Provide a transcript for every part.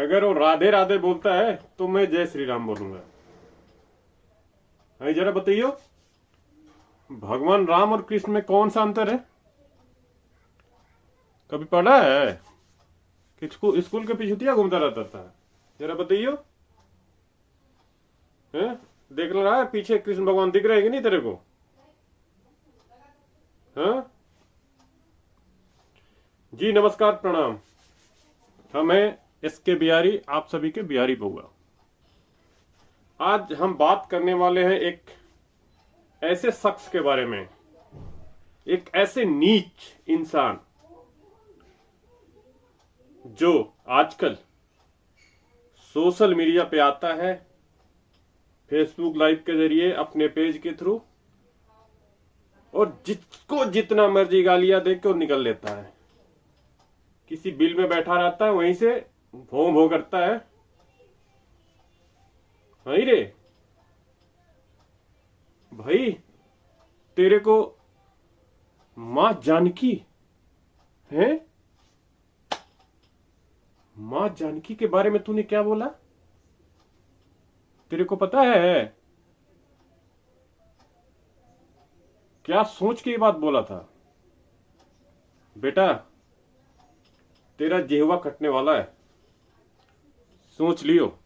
अगर वो राधे राधे बोलता है तो मैं जय श्री राम बोलूंगा। है जरा बताइयो, भगवान राम और कृष्ण में कौन सा अंतर है? कभी पढ़ा है कि स्कूल के पीछे घूमता रहता था? जरा बताइयो। हैं? देख रहा है पीछे कृष्ण भगवान दिख रहे हैं कि नहीं तेरे को? हाँ जी, नमस्कार प्रणाम। हम हैं एसके बिहारी, आप सभी के बिहारी बउआ। आज हम बात करने वाले हैं एक ऐसे शख्स के बारे में, एक ऐसे नीच इंसान जो आजकल सोशल मीडिया पे आता है, फेसबुक लाइव के जरिए अपने पेज के थ्रू, और जिसको जितना मर्जी गालियां दे के निकल लेता है। किसी बिल में बैठा रहता है, वहीं से भों भों करता है। वही रे भाई, तेरे को मां जानकी है? मां जानकी के बारे में तूने क्या बोला? तेरे को पता है क्या सोच के ये बात बोला था? बेटा, तेरा जिह्वा कटने वाला है, सोच लियो।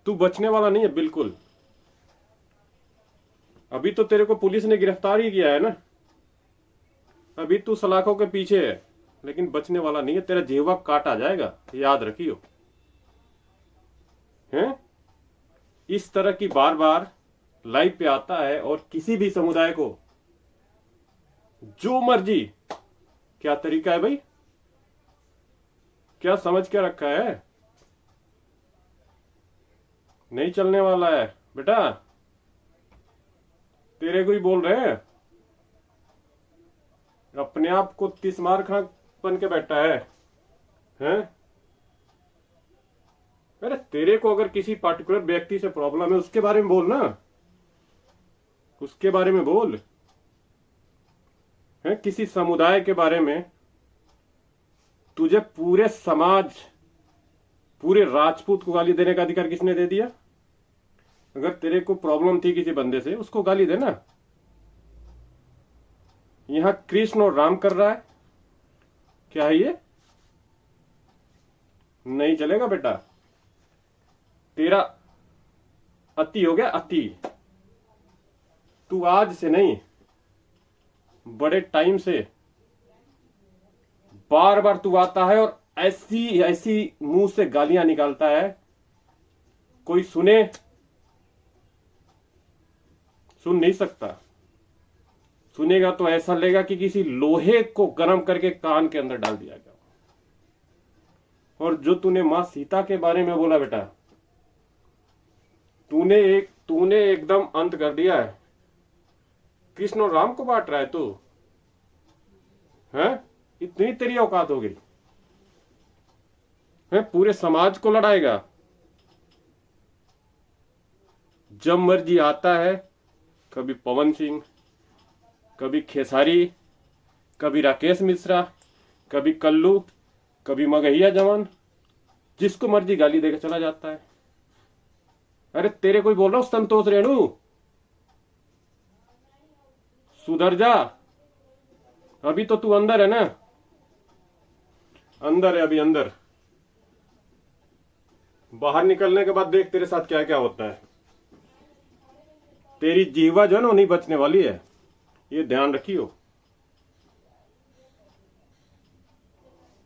तू बचने वाला नहीं है बिल्कुल। अभी तो तेरे को पुलिस ने गिरफ्तार ही किया है ना, अभी तू सलाखों के पीछे है, लेकिन बचने वाला नहीं है। तेरा जिह्वा काटा जाएगा, याद रखियो। हैं? इस तरह की बार बार लाइव पे आता है और किसी भी समुदाय को जो मर्जी, क्या तरीका है भाई? क्या समझ के रखा है? नहीं चलने वाला है बेटा। तेरे को ही बोल रहे हैं, अपने आप को 30 मार खा बन के बैठा है। हैं? अरे तेरे को अगर किसी पार्टिकुलर व्यक्ति से प्रॉब्लम है, उसके बारे में बोल ना, उसके बारे में बोल। है किसी समुदाय के बारे में तुझे पूरे समाज, पूरे राजपूत को गाली देने का अधिकार किसने दे दिया? अगर तेरे को प्रॉब्लम थी किसी बंदे से, उसको गाली देना। यहां कृष्ण और राम कर रहा है, क्या है ये? नहीं चलेगा बेटा, तेरा अति हो गया, अति। तू आज से नहीं, बड़े टाइम से बार बार तू आता है और ऐसी ऐसी मुंह से गालियां निकालता है, कोई सुन नहीं सकता। सुनेगा तो ऐसा लगेगा कि किसी लोहे को गर्म करके कान के अंदर डाल दिया गया। और जो तूने मां सीता के बारे में बोला बेटा, तूने एकदम अंत कर दिया है। कृष्ण और राम को बांट रहा है तू? हैं? इतनी तेरी औकात हो गई है? पूरे समाज को लड़ाएगा। जब मर्जी आता है, कभी पवन सिंह, कभी खेसारी, कभी राकेश मिश्रा, कभी कल्लू, कभी मगहिया जवान, जिसको मर्जी गाली देकर चला जाता है। अरे तेरे कोई बोल रहा हूं संतोष रेणु, सुधर जा। अभी तो तू अंदर है ना, अंदर है अभी, अंदर। बाहर निकलने के बाद देख तेरे साथ क्या क्या होता है। तेरी जीवा जो है ना, नहीं बचने वाली है, ये ध्यान रखियो।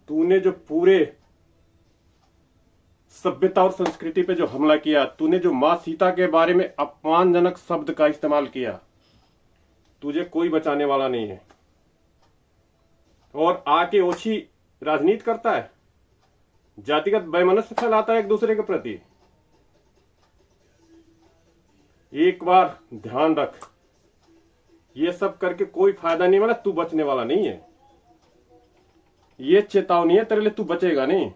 तूने जो पूरे सभ्यता और संस्कृति पे जो हमला किया, तूने जो मां सीता के बारे में अपमानजनक शब्द का इस्तेमाल किया, तुझे कोई बचाने वाला नहीं है। और आके ओछी राजनीति करता है, जातिगत वैमनस्य फैलाता है एक दूसरे के प्रति। एक बार ध्यान रख, ये सब करके कोई फायदा नहीं वाला, तू बचने वाला नहीं है। ये चेतावनी है तेरे लिए, तू बचेगा नहीं।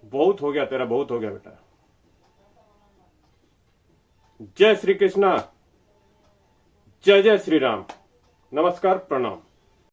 बहुत हो गया तेरा, बहुत हो गया बेटा। जय श्री कृष्णा, जय जय श्री राम, नमस्कार प्रणाम।